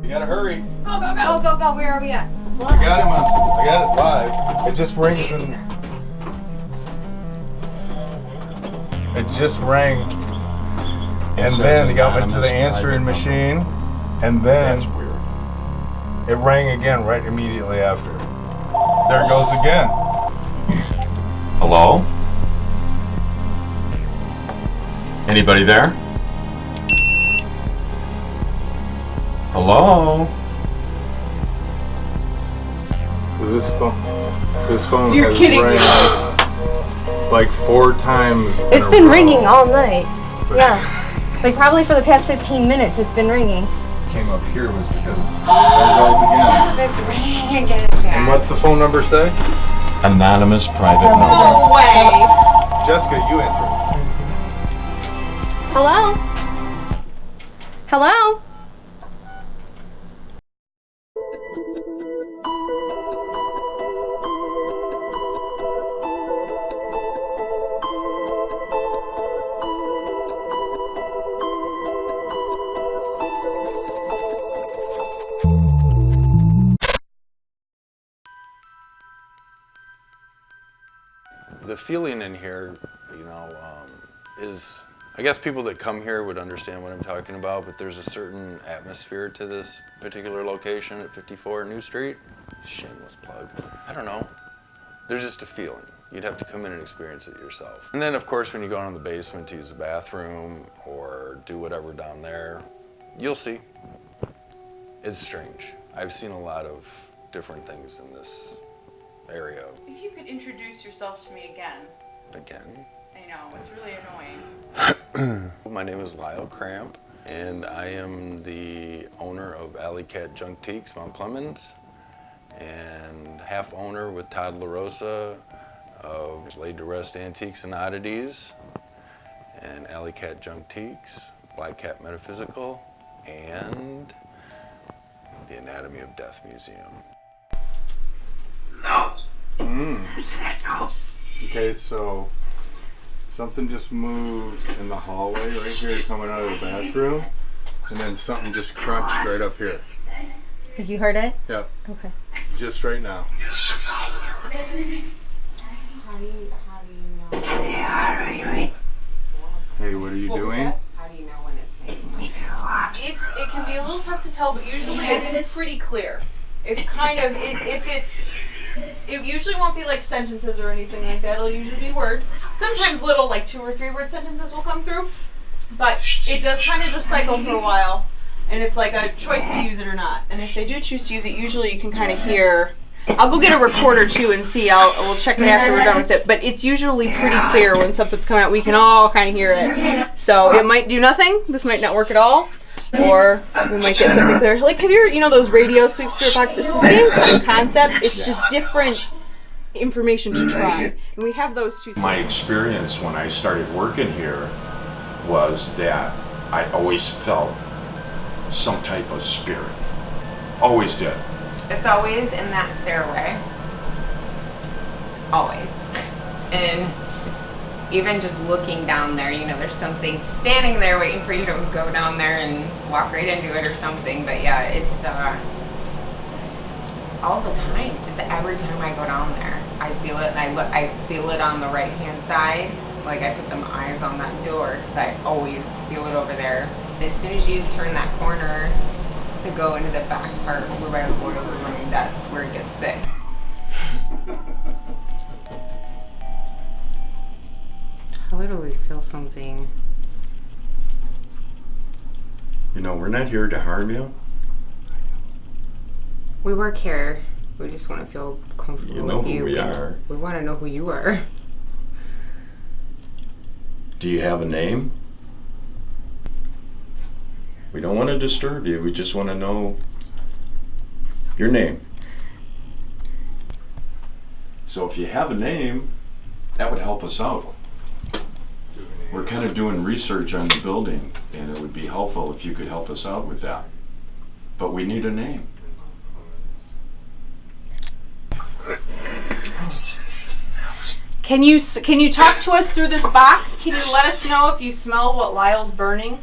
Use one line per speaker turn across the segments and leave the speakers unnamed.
You gotta hurry.
Go, go, go. Go, go, go. Where are we at?
I got him on. I got it live. It just rings and it just rang. And then he went to the answering machine, and then it rang again right immediately after. There it goes again.
Hello? Anybody there? Hello?
This phone
You're
has
kidding
rang
me.
like 4 times.
It's been ringing all night. Yeah. Like probably for the past 15 minutes it's been ringing.
Came up here was because there it goes again.
It's ringing again.
And what's the phone number say?
Anonymous private number.
No way.
Jessica, you answer it.
Hello? Hello?
The feeling in here, you know, is, I guess people that come here would understand what I'm talking about, but there's a certain atmosphere to this particular location at 54 New Street. Shameless plug. I don't know. There's just a feeling. You'd have to come in and experience it yourself. And then, of course, when you go down in the basement to use the bathroom or do whatever down there, you'll see. It's strange. I've seen a lot of different things in this area.
If you could introduce yourself to me again.
Again?
I know, it's really annoying.
My name is Lyle and I am the owner of Alleycat Junktiques, Mount Clemens, and half owner with Todd LaRosa of Laid to Rest Antiques and Oddities, and Alleycat Junktiques, Black Cat Metaphysical, and the Anatomy of Death Museum.
No.
No. Okay, so something just moved in the hallway right here coming out of the bathroom, and then something just crunched right up here.
You heard it?
Yeah.
Okay.
Just right now.
How do you know?
Hey, what are you doing?
How do you know when it's safe?
It can be a little tough to tell, but usually it's pretty clear. It's kind of, it usually won't be like sentences or anything like that. It'll usually be words. Sometimes little like 2 or 3 word sentences will come through, but it does kind of just cycle for a while, and it's like a choice to use it or not. And if they do choose to use it, usually you can kind of hear. I'll go get a recorder too and see. We'll check it after we're done with it. But it's usually pretty clear when something's coming out. We can all kind of hear it. So it might do nothing. This might not work at all. Or we might get something clear. Like, have you know those radio sweep spirit boxes? It's the same kind of concept. It's just different information to try. And we have those too.
My experience when I started working here was that I always felt some type of spirit. Always did.
It's always in that stairway. Always. And even just looking down there, you know, there's something standing there waiting for you to go down there and walk right into it or something. But yeah, it's all the time. It's every time I go down there. I feel it, and I feel it on the right hand side. Like I put them eyes on that door because I always feel it over there. As soon as you turn that corner to go into the back part over by the boiler room, that's where it gets thick. I literally feel something.
You know, we're not here to harm you.
We work here. We just want to feel comfortable
You know
with
who
you.
we are.
We want to know who you are.
Do you have a name? We don't want to disturb you. We just want to know your name. So if you have a name, that would help us out. We're kind of doing research on the building, and it would be helpful if you could help us out with that. But we need a name.
Can you talk to us through this box? Can you let us know if you smell what Lyle's burning?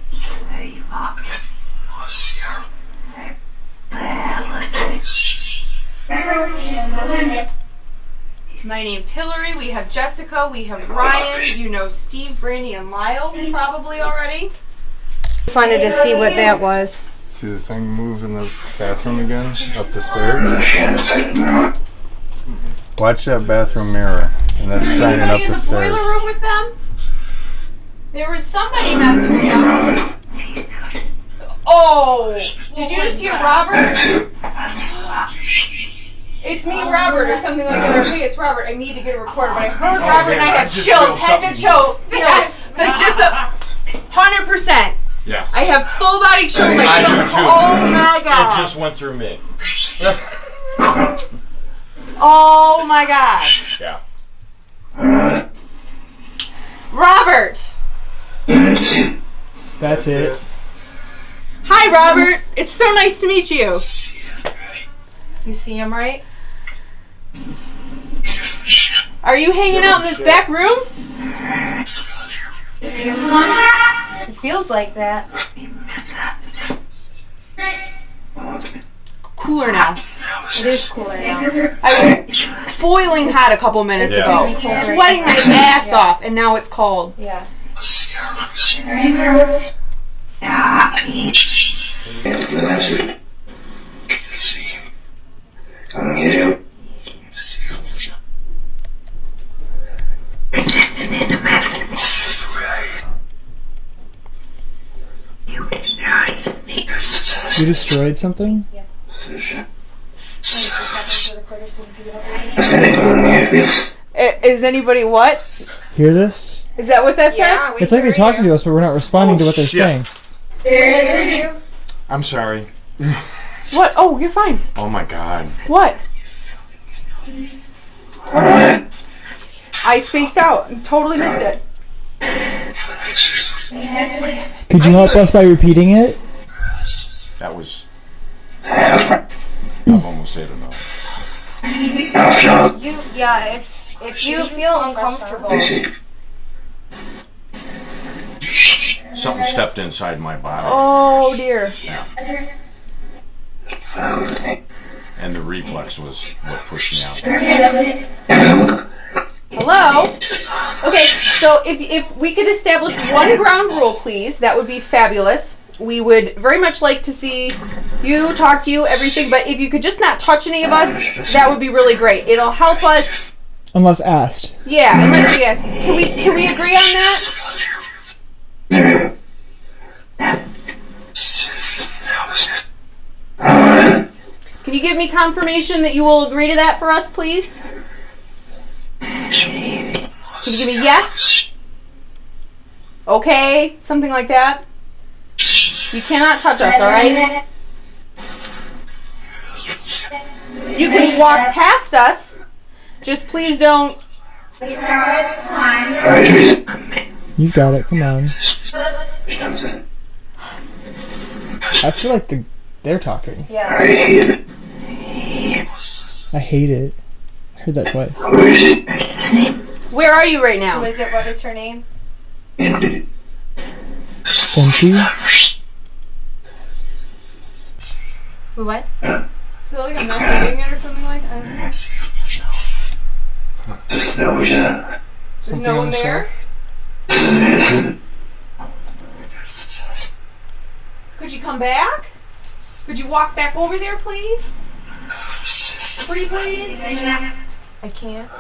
My name's Hillary. We have Jessica. We have Ryan. You know Steve, Brandy, and Lyle probably already.
Just wanted to see what that was.
See the thing move in the bathroom again? Up the stairs? Watch that bathroom mirror. And that's shining up
Anybody in
the
the
stairs.
boiler room with them? There was somebody messing with them. Oh! Did you just hear Robert? It's me, Robert, or something like that. Or hey, it's Robert. I need to get a recorder. But I heard Robert and I have chills, head to toe. Just 100%.
Yeah.
I have full body chills.
I do too.
Oh my god.
It just went through me.
Oh my god.
Yeah.
Robert.
That's it.
Hi, Robert. It's so nice to meet you.
You see him, right?
Are you hanging out in this back room?
It feels like that.
Cooler now.
It is cooler now.
I was boiling hot a couple minutes
Yeah.
ago, sweating my ass off, and now it's cold.
Yeah.
You destroyed something?
Is anybody what?
Hear this?
Is that what that said?
Yeah, we
It's like they're
hear
talking
you.
to us, but we're not responding to what they're
shit.
saying.
I'm sorry.
What? Oh, you're fine.
Oh my god.
What? I spaced out and totally missed it.
Could you help us by repeating it?
That was... I've almost ate enough.
If you feel uncomfortable,
Something stepped inside my body.
Oh dear.
Yeah. And the reflex was what pushed me out.
Hello? Okay, so if we could establish one ground rule, please, that would be fabulous. We would very much like to see you, talk to you, everything, but if you could just not touch any of us, that would be really great. It'll help us.
Unless asked.
Yeah, unless we ask you. Can we agree on that? Can you give me confirmation that you will agree to that for us, please? Can you give me yes? Okay, something like that. You cannot touch us, alright? You can walk past us, just please don't.
You've got it, come on. I feel like they're talking.
yeah.
I hate it. I heard that twice.
Where are you right now?
Who is it? What is her name?
Empty?
Who what?
Is it like I'm not doing it or something like that? There's no one there? Could you come back? Could you walk back over there, please? Pretty please?
I can't.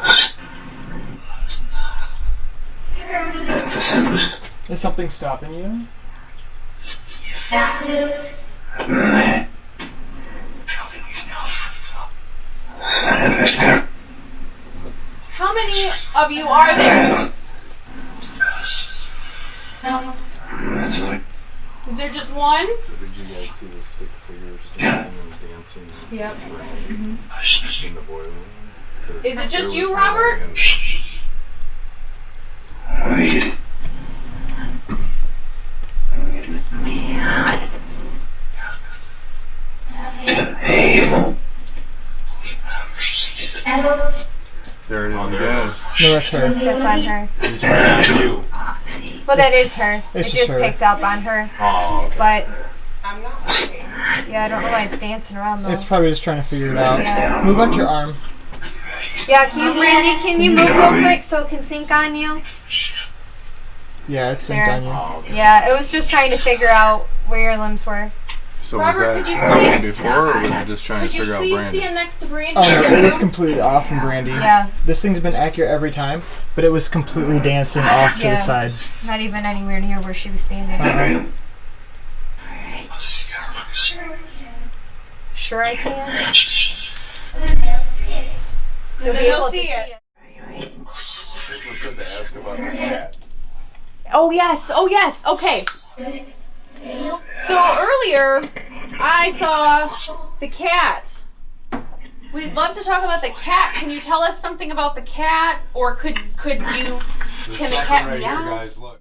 Is something stopping you?
How many of you are there? Is there just one?
So did you guys see the stick figure standing and dancing?
Yep.
In the boiler room?
Is it just
There
you,
was
Robert?
There it is
Oh, there
again.
it is.
No, that's her.
That's on her.
He's right on you.
Well, that is her.
It's
It
just
just
her.
picked up on her.
Oh, okay.
But
I'm not working.
Yeah, I don't know why it's dancing around though.
It's probably just trying to figure it out.
Yeah.
Move out your arm.
Yeah, Brandy, can you move real quick so it can sync on you?
Yeah, it's synced on you.
Oh, okay.
Yeah, it was just trying to figure out where your limbs were.
So
Robert,
was
could you
that something
please-
before, or was it just trying to
Could you
figure out
please
Brandy?
stand next to Brandy?
Oh no, it was completely off from Brandy.
Yeah.
This thing's been accurate every time, but it was completely dancing off to the
Yeah.
side.
Not even anywhere near where she was standing. Sure I can.
And then they'll see it.
People said to ask about the cat.
Oh yes, okay. So earlier, I saw the cat. We'd love to talk about the cat. Can you tell us something about the cat, or can the cat
right
meow?
here, guys, look.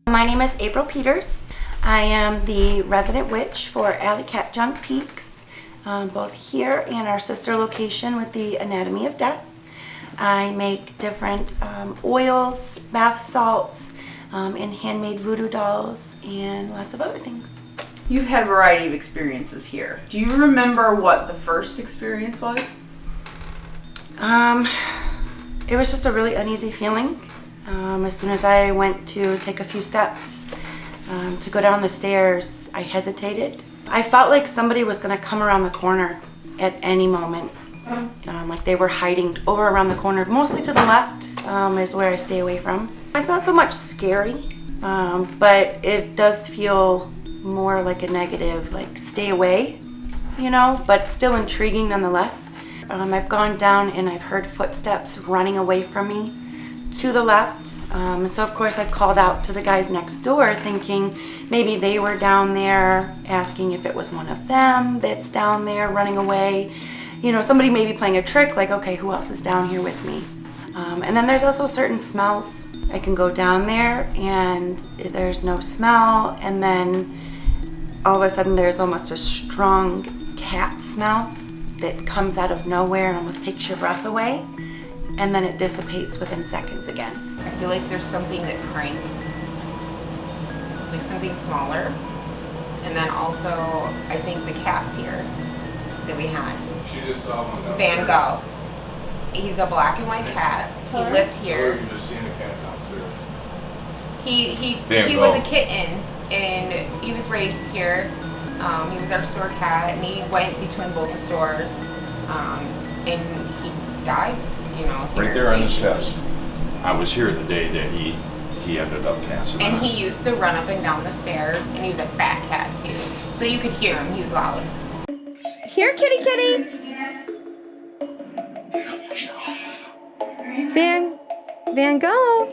My name is April Peters. I am the resident witch for Alleycat Junktiques, both here and our sister location with the Anatomy of Death. I make different oils, bath salts, and handmade voodoo dolls, and lots of other things.
You've had a variety of experiences here. Do you remember what the first experience was?
It was just a really uneasy feeling. As soon as I went to take a few steps to go down the stairs, I hesitated. I felt like somebody was going to come around the corner at any moment. Like they were hiding over around the corner, mostly to the left is where I stay away from. It's not so much scary, but it does feel more like a negative, like stay away, you know, but still intriguing nonetheless. I've gone down and I've heard footsteps running away from me to the left. And so of course I've called out to the guys next door thinking maybe they were down there, asking if it was one of them that's down there running away. You know, somebody may be playing a trick, like, okay, who else is down here with me? And then there's also certain smells. I can go down there and there's no smell, and then all of a sudden there's almost a strong cat smell that comes out of nowhere and almost takes your breath away, and then it dissipates within seconds again.
I feel like there's something that pranks, like something smaller. And then also, I think the cat's here that we had.
She just saw one downstairs.
Van Gogh. He's a black and white cat. He lived
Or
here.
you just seen a cat downstairs.
He was a kitten, and he was raised here. He was our store cat, and he went between both the stores, and he died. You know,
Right
here
there on the
basically.
steps. I was here the day that he ended up passing
And
on.
he used to run up and down the stairs, and he was a fat cat too, so you could hear him. He was loud.
Here, kitty, kitty. Van Gogh.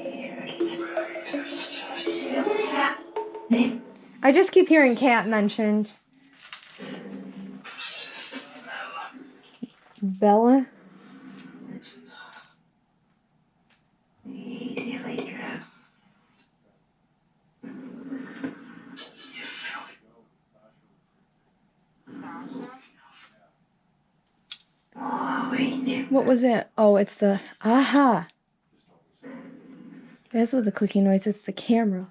I just keep hearing cat mentioned. Bella. What was it? Oh, it's the aha. That's what the clicking noise. It's the camera.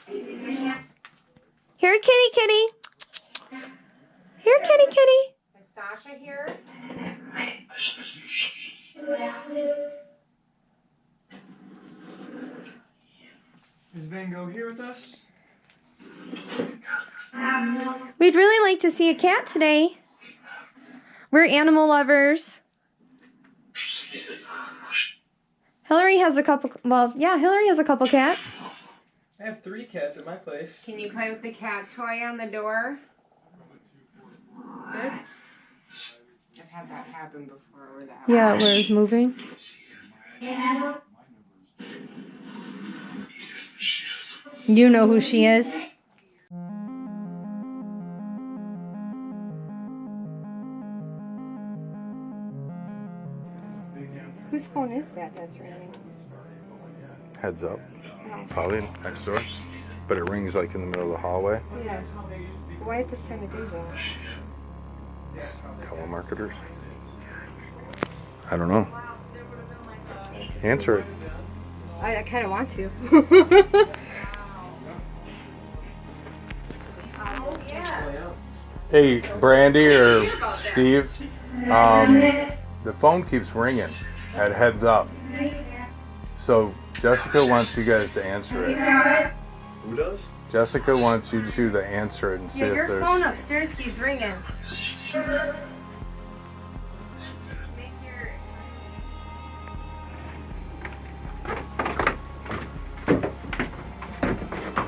Here, kitty, kitty. Here, kitty, kitty.
Is Sasha here?
Is Van Gogh here with us?
We'd really like to see a cat today. We're animal lovers. Hillary has a couple, well, yeah, Hillary has a couple cats.
I have 3 cats at my place.
Can you play with the cat toy on the door? This? I've had that happen before. Where that
Yeah, where it's moving. You know who she is. Whose phone is that that's ringing?
Heads up. Probably next door. But it rings like in the middle of the hallway.
Yeah. Why at this time of day though?
Telemarketers. I don't know. Answer it.
I kind of want to.
Hey, Brandy or Steve, the phone keeps ringing at heads up. So Jessica wants you guys to answer it.
Who does?
Jessica wants you two to answer it and see
Yeah,
if
your
there's...
phone upstairs keeps ringing.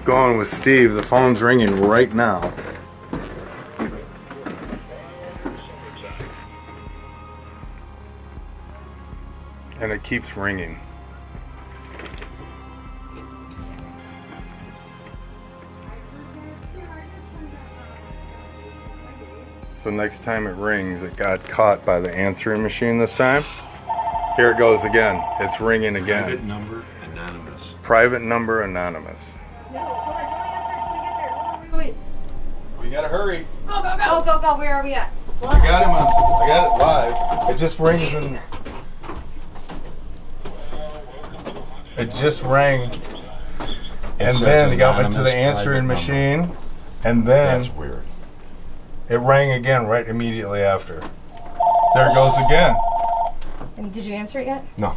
Going with Steve, the phone's ringing right now. And it keeps ringing. So next time it rings, it got caught by the answering machine this time. Here it goes again. It's ringing again.
Private number, anonymous.
Private number, anonymous.
Wait.
We gotta hurry.
Go, go, go. Go, go, go. Where are we at?
I got him on. I got it live. It just rings and it just rang, and then it got into the answering machine, and then
That's weird.
it rang again right immediately after. There it goes again.
And did you answer it yet?
No.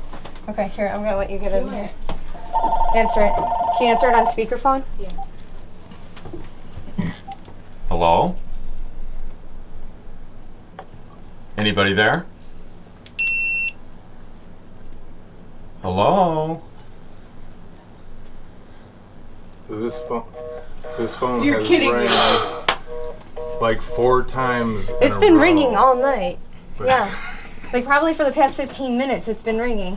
Okay, here, I'm gonna let you get in here. Answer it. Can you answer it on speakerphone? Yeah.
Hello? Anybody there? Hello?
This phone
You're
has
kidding me.
rang like 4 times.
It's
in
been
a row.
ringing all night.
But-
Yeah. Like probably for the past 15 minutes it's been ringing.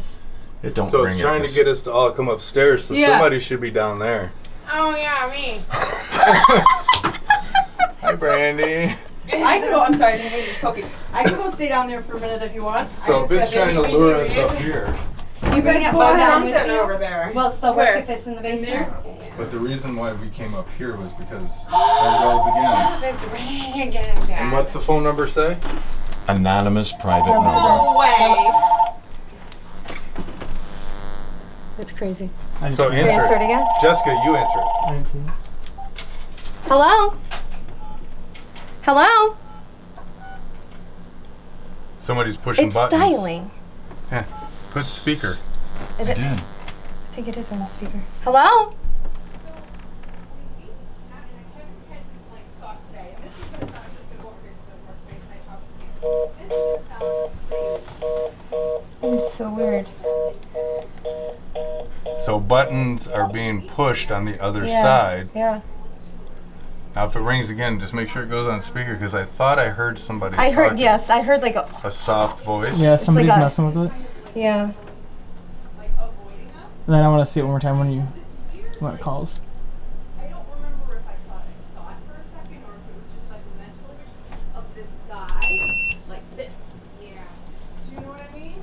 It don't
So
ring
it's
at
trying to
this-
get us to all come upstairs, so
Yeah.
somebody should be down there.
Oh yeah, me.
Hi, Brandy.
I can go. I'm sorry, I didn't mean to poke. I can go stay down there for a minute if you want.
So if it's trying to lure us up here,
You bring that
Put
phone down with
something
you.
over there.
Well, it's still
Where?
work if it's in the basement.
but the reason why we came up here was because there it goes again.
It's ringing again, Dad.
And what's the phone number say?
Anonymous private number.
No way.
It's crazy.
I didn't
So
see
You
it.
answer it again?
Jessica, you answer it.
I didn't see it.
Hello? Hello?
Somebody's pushing
It's
buttons.
dialing.
Yeah. Put speaker.
It,
I did.
I think it is on the speaker. Hello? It is so weird.
So buttons are being pushed on the other
Yeah.
side.
Yeah.
Now if it rings again, just make sure it goes on speaker because I thought I heard somebody
I heard,
talking.
yes, I heard like a,
A soft voice.
Yeah, somebody's
like a-
messing with it.
yeah.
And then I want to see it one more time when it calls.
I don't remember if I thought I saw it for a second or if it was just like a mental image of this guy like this. Yeah. Do you know what I mean?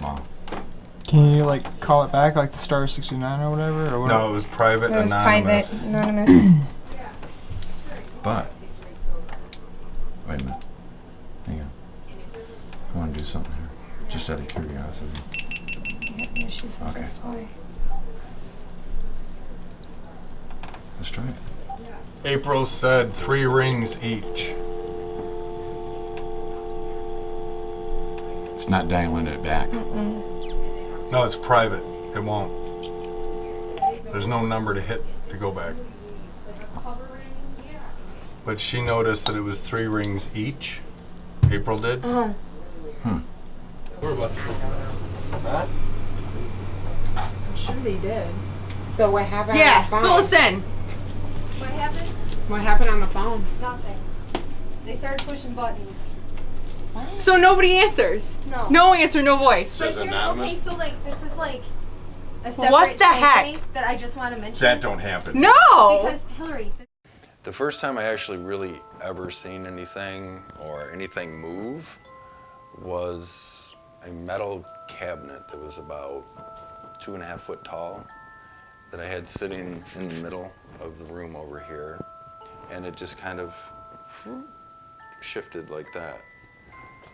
Wow.
Can you like call it back like the star 69 or whatever? Or what?
No, it was private
It was
anonymous.
private, anonymous.
But, wait a minute. Hang on. I want to do something here. Just out of curiosity.
Yeah, she's
Okay.
this way.
Let's try it.
April said 3 rings each.
It's not dialing it back.
No, it's private. It won't. There's no number to hit to go back. But she noticed that it was 3 rings each. April did.
Uh-huh.
We're about to go to that.
I'm sure they did.
So what happened
Yeah,
on the
fill
phone?
us in.
What happened?
What happened on the phone?
Nothing. They started pushing buttons.
So nobody answers.
No.
No answer, no voice.
Says
But here's,
anonymous.
okay, so like this is like a separate
What the heck?
thing that I just want to mention.
That don't happen.
No!
Because Hillary,
The first time I actually really ever seen anything or anything move was a metal cabinet that was about 2.5 foot tall that I had sitting in the middle of the room over here, and it just kind of shifted like that.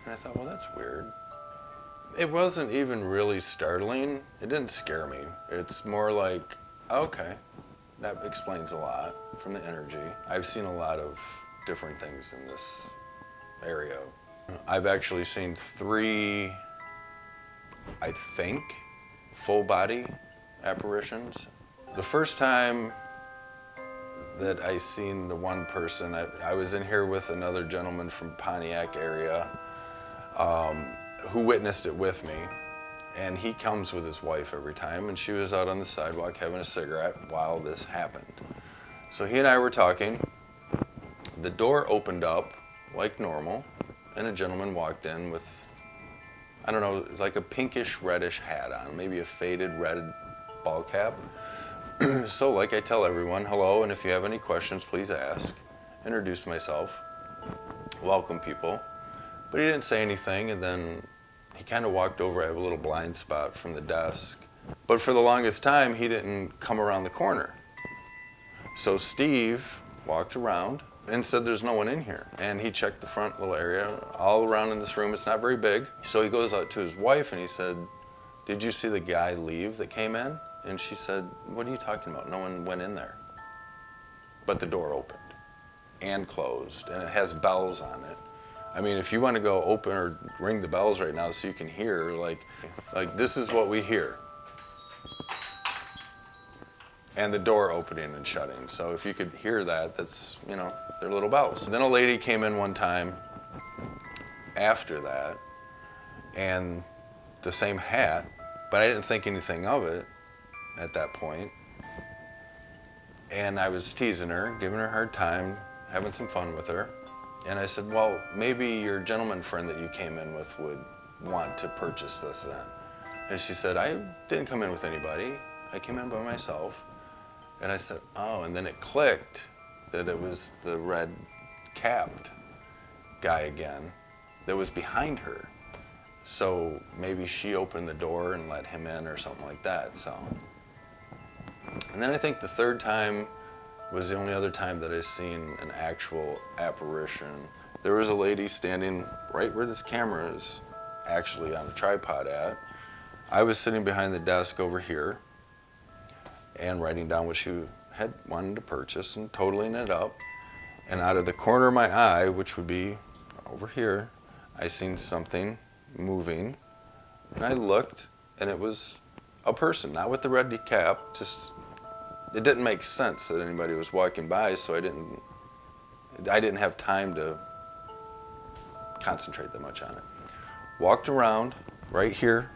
And I thought, well, that's weird. It wasn't even really startling. It didn't scare me. It's more like, okay, That explains a lot from the energy. I've seen a lot of different things in this area. I've actually seen 3, I think, full body apparitions. The first time that I seen the one person, I was in here with another gentleman from Pontiac area who witnessed it with me. And he comes with his wife every time, and she was out on the sidewalk having a cigarette while this happened. So he and I were talking. The door opened up like normal, and a gentleman walked in with, I don't know, like a pinkish reddish hat on, maybe a faded red ball cap. So like I tell everyone, hello, and if you have any questions, please ask. Introduce myself, welcome people. But he didn't say anything, and then he kind of walked over. I have a little blind spot from the desk. But for the longest time, he didn't come around the corner. So Steve walked around and said there's no one in here. And he checked the front little area, all around in this room. It's not very big. So he goes out to his wife and he said, did you see the guy leave that came in? And she said, what are you talking about? No one went in there. But the door opened and closed, and it has bells on it. I mean, if you want to go open or ring the bells right now so you can hear, like this is what we hear. And the door opening and shutting. So if you could hear that, that's, you know, they're little bells. And then a lady came in one time after that, and the same hat, but I didn't think anything of it at that point. And I was teasing her, giving her a hard time, having some fun with her. And I said, well, maybe your gentleman friend that you came in with would want to purchase this then. And she said, I didn't come in with anybody. I came in by myself. And I said, oh, and then it clicked that it was the red capped guy again that was behind her. So maybe she opened the door and let him in or something like that, so. And then I think the third time was the only other time that I seen an actual apparition. There was a lady standing right where this camera is actually on a tripod at. I was sitting behind the desk over here and writing down what she had wanted to purchase and totaling it up. And out of the corner of my eye, which would be over here, I seen something moving. And I looked, and it was a person, not with the red cap, just, it didn't make sense that anybody was walking by, so I didn't have time to concentrate that much on it. Walked around right here,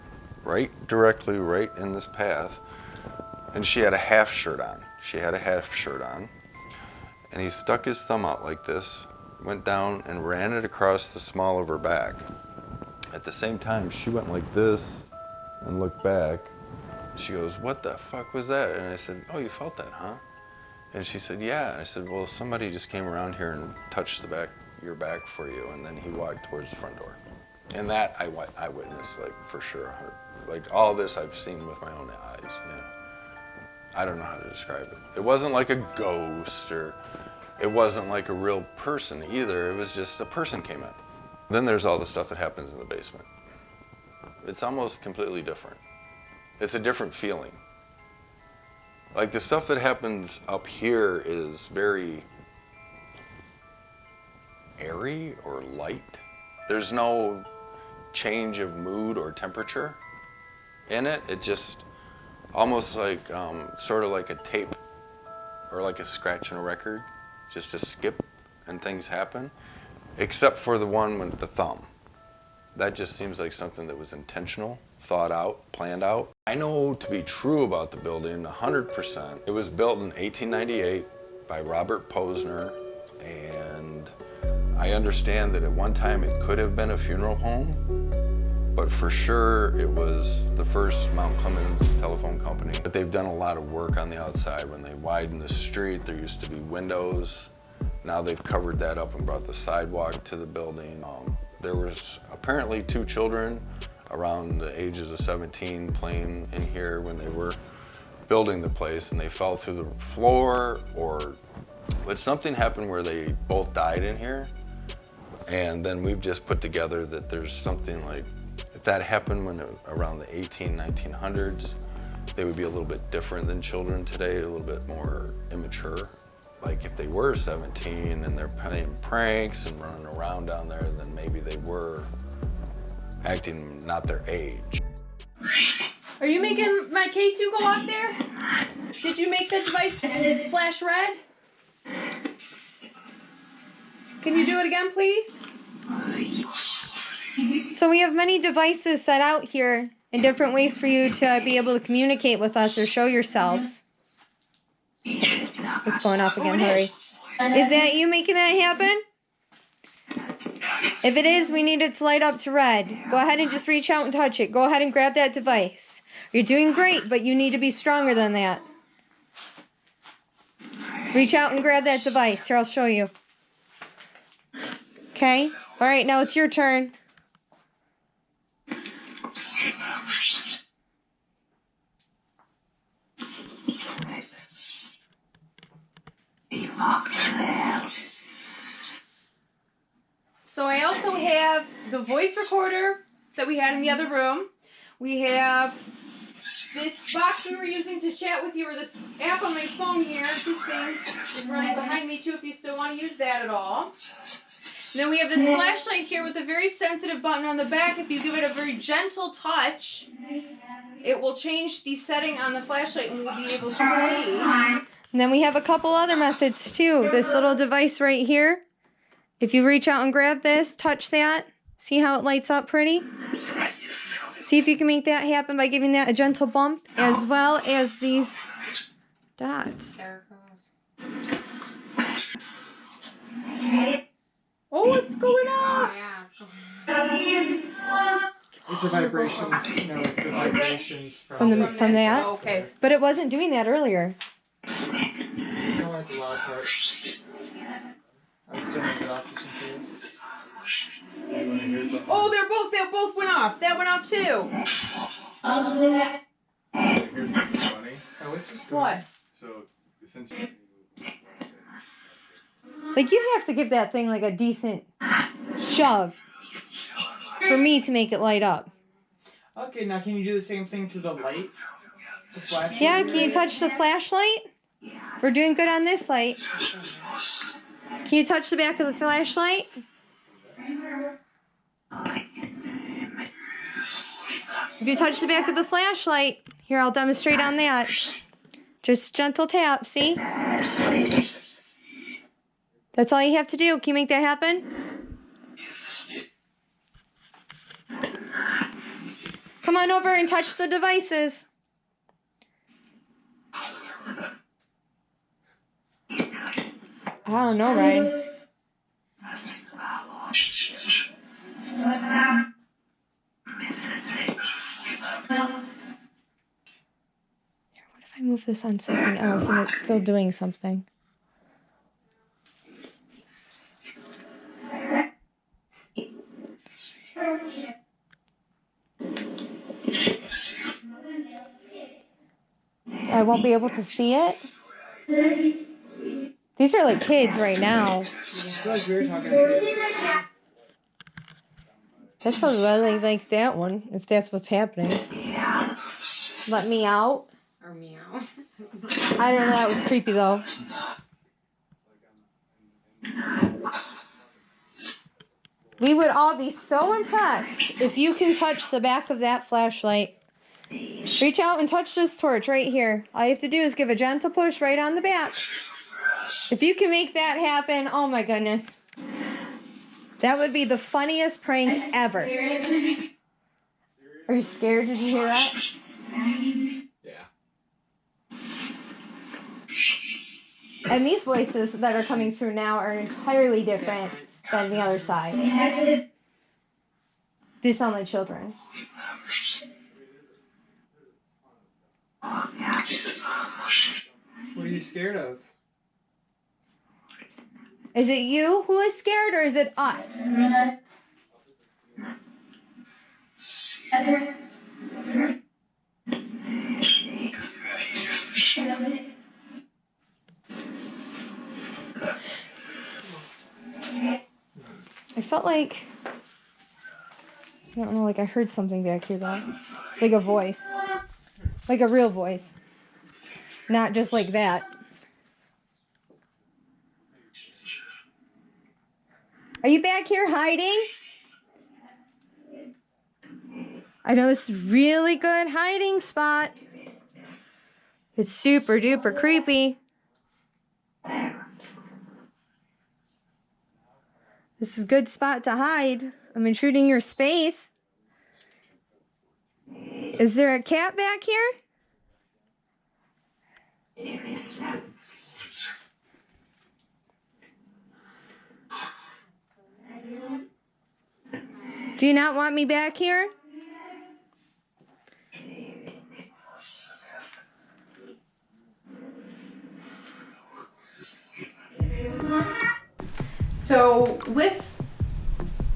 right directly right in this path, and she had a half shirt on. She had a half shirt on, and he stuck his thumb out like this, went down and ran it across the small of her back. At the same time, she went like this and looked back. She goes, what the fuck was that? And I said, oh, you felt that, huh? And she said, yeah. And I said, well, somebody just came around here and touched your back for you. And then he walked towards the front door. And that I witnessed, like, for sure. Like, all this I've seen with my own eyes, yeah. I don't know how to describe it. It wasn't like a ghost, or it wasn't like a real person either. It was just a person came in. Then there's all the stuff that happens in the basement. It's almost completely different. It's a different feeling. Like, the stuff that happens up here is very airy or light. There's no change of mood or temperature in it. It just almost like, sort of like a tape or like a scratch in a record, just a skip and things happen, except for the one with the thumb. That just seems like something that was intentional, thought out, planned out. I know to be true about the building 100%. It was built in 1898 by Robert Posner, and I understand that at one time it could have been a funeral home, but for sure it was the first Mount Clemens telephone company. But they've done a lot of work on the outside. When they widened the street, there used to be windows. Now they've covered that up and brought the sidewalk to the building. There was apparently 2 children around the ages of 17 playing in here when they were building the place, and they fell through the floor, but something happened where they both died in here. And then we've just put together that there's something like, if that happened around the 1900s, they would be a little bit different than children today, a little bit more immature. Like if they were 17 and they're playing pranks and running around down there, then maybe they were acting not their age.
Are you making my K2 go off there? Did you make the device flash red? Can you do it again, please?
So we have many devices set out here in different ways for you to be able to communicate with us or show yourselves. It's going off again, hurry. Is that you making that happen? If it is, we need it to light up to red. Go ahead and just reach out and touch it. Go ahead and grab that device. You're doing great, but you need to be stronger than that. Reach out and grab that device. Here, I'll show you. Okay? Alright, now it's your turn.
So I also have the voice recorder that we had in the other room. We have this box we were using to chat with you, or this app on my phone here. This thing is running behind me too if you still want to use that at all. And then we have this flashlight here with a very sensitive button on the back. If you give it a very gentle touch, it will change the setting on the flashlight and we'll be able to see.
And then we have a couple other methods too. This little device right here. If you reach out and grab this, touch that. See how it lights up pretty? See if you can make that happen by giving that a gentle bump, as well as these dots.
There it goes.
Oh, it's going off!
Yeah, it's going
It's the vibrations. No, it's the vibrations
From that?
Oh, okay.
But it wasn't doing that earlier.
It's only like the loud part. I would still make it off just in case.
Oh, they both went off. That went off too.
Here's something funny.
Oh, it's just
What?
So, since
Like, you have to give that thing like a decent shove for me to make it light up.
Okay, now can you do the same thing to the light? The flashlight?
Yeah, can you touch the flashlight? We're doing good on this light. Can you touch the back of the flashlight? If you touch the back of the flashlight, here, I'll demonstrate on that. Just gentle tap, see? That's all you have to do. Can you make that happen? Come on over and touch the devices. I don't know, Ryan. What if I move this on something else and it's still doing something? I won't be able to see it? These are like kids right now.
I feel like we were talking to kids.
That's probably why they like that one, if that's what's happening. Let me out.
Or meow.
I don't know, that was creepy though. We would all be so impressed if you can touch the back of that flashlight. Reach out and touch this torch right here. All you have to do is give a gentle push right on the back. If you can make that happen, oh my goodness. That would be the funniest prank ever. Are you scared? Did you hear that?
yeah.
And these voices that are coming through now are entirely different than the other side. They sound like children.
What are you scared of?
Is it you who is scared, or is it us? I felt like, I don't know, like I heard something back here though. Like a voice. Like a real voice. Not just like that. Are you back here hiding? I know this is really good hiding spot. It's super duper creepy. This is a good spot to hide. I'm intruding your space. Is there a cat back here? Do you not want me back here?
So with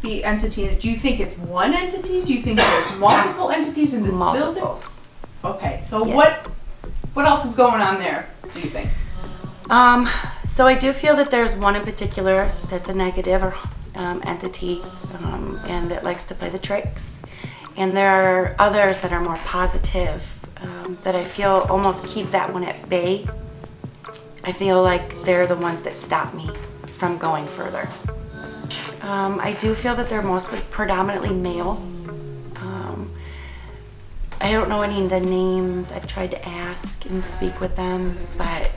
the entity, do you think it's one entity? Do you think there's multiple entities in this building? Okay, so
Yes.
what else is going on there, do you think?
So I do feel that there's one in particular that's a negative or entity, and that likes to play the tricks. And there are others that are more positive, that I feel almost keep that one at bay. I feel like they're the ones that stop me from going further. I do feel that they're mostly predominantly male. I don't know any of the names. I've tried to ask and speak with them, but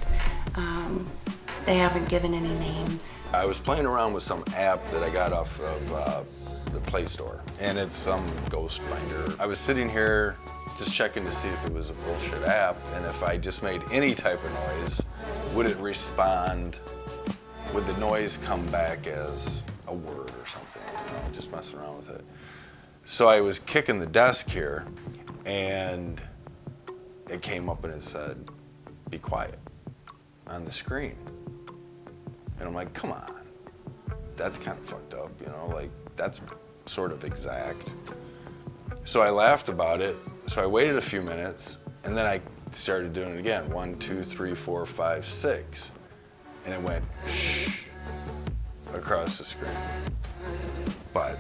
they haven't given any names.
I was playing around with some app that I got off of the Play Store, and it's some ghost finder. I was sitting here just checking to see if it was a bullshit app, and if I just made any type of noise, would it respond? Would the noise come back as a word or something? You know, just messing around with it. So I was kicking the desk here, and it came up and it said, "Be quiet," on the screen. And I'm like, come on, that's kind of fucked up, you know, like that's sort of exact. So I laughed about it. So I waited a few minutes, and then I started doing it again. 1, 2, 3, 4, 5, 6. And it went shh across the screen. But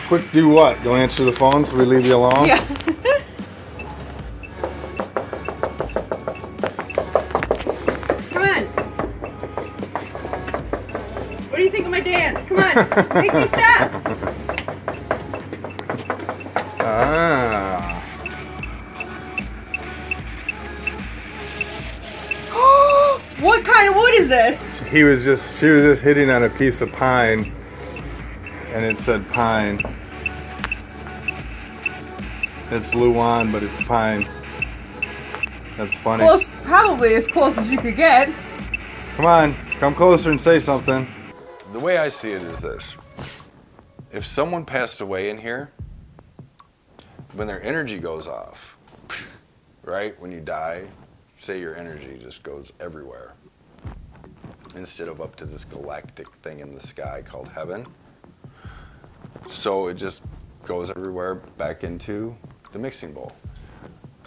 Quick, do what? Go answer the phone so we leave you alone?
Yeah. Come on. What do you think of my dance? Come on, make me stop.
Ah.
What kind of wood is this?
She was just hitting on a piece of pine, and it said pine. It's Luan, but it's pine. That's funny.
Close, probably as close as you could get.
Come on, come closer and say something.
the way I see it is this. If someone passed away in here, when their energy goes off, right, when you die, say your energy just goes everywhere instead of up to this galactic thing in the sky called heaven. So it just goes everywhere back into the mixing bowl.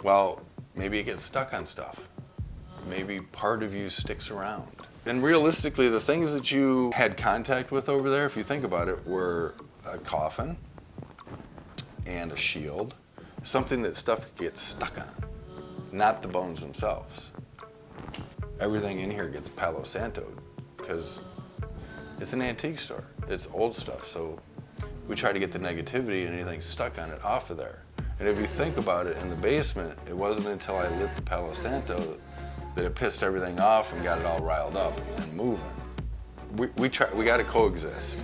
Well, maybe it gets stuck on stuff. Maybe part of you sticks around. And realistically, the things that you had contact with over there, if you think about it, were a coffin and a shield, something that stuff gets stuck on, not the bones themselves. Everything in here gets Palo Santo'd because it's an antique store. It's old stuff, so we try to get the negativity and anything stuck on it off of there. And if you think about it, in the basement, it wasn't until I lit the Palo Santo that it pissed everything off and got it all riled up and moving. We got to coexist.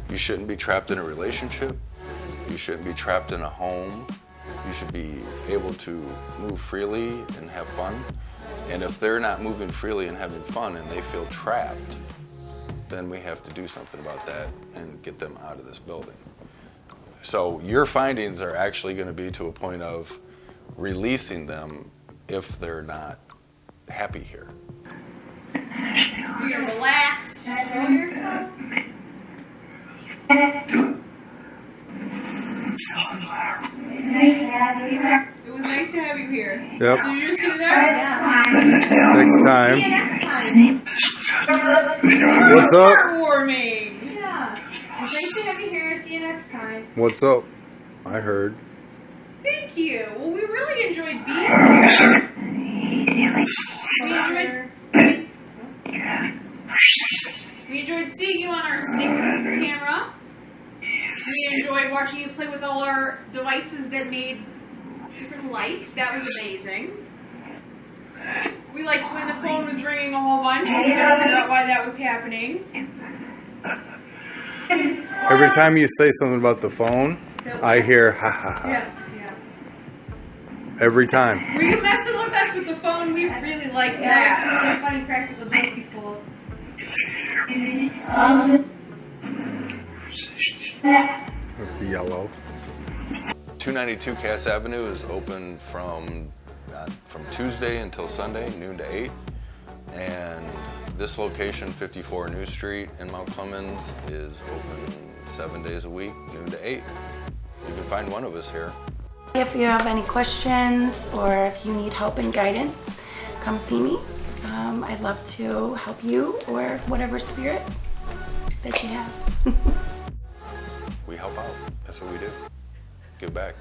You shouldn't be trapped in a relationship. You shouldn't be trapped in a home. You should be able to move freely and have fun. And if they're not moving freely and having fun and they feel trapped, then we have to do something about that and get them out of this building. So your findings are actually going to be to a point of releasing them if they're not happy here.
You can relax. Know yourself. It was nice to have you here.
Yep.
Did you see there?
Yeah.
Next time.
See you next time.
What's up?
Heartwarming.
Yeah. It's nice to have you here. See you next time.
What's up? I heard.
Thank you. Well, we really enjoyed being here. We enjoyed seeing you on our stick camera. We enjoyed watching you play with all our devices that made different lights. That was amazing. We liked when the phone was ringing a whole bunch. We couldn't figure out why that was happening.
Every time you say something about the phone, I hear ha ha ha.
Yeah.
Every time.
Were you messing with us with the phone? We really liked
Yeah,
that.
it's a really funny practical joke we told.
With the yellow.
292 Cass Avenue is open from Tuesday until Sunday, noon to 8. And this location, 54 New Street in Mount Clemens, is open 7 days a week, noon to 8. You can find one of us here.
If you have any questions or if you need help and guidance, come see me. I'd love to help you or whatever spirit that you have.
We help out. That's what we do. Give back.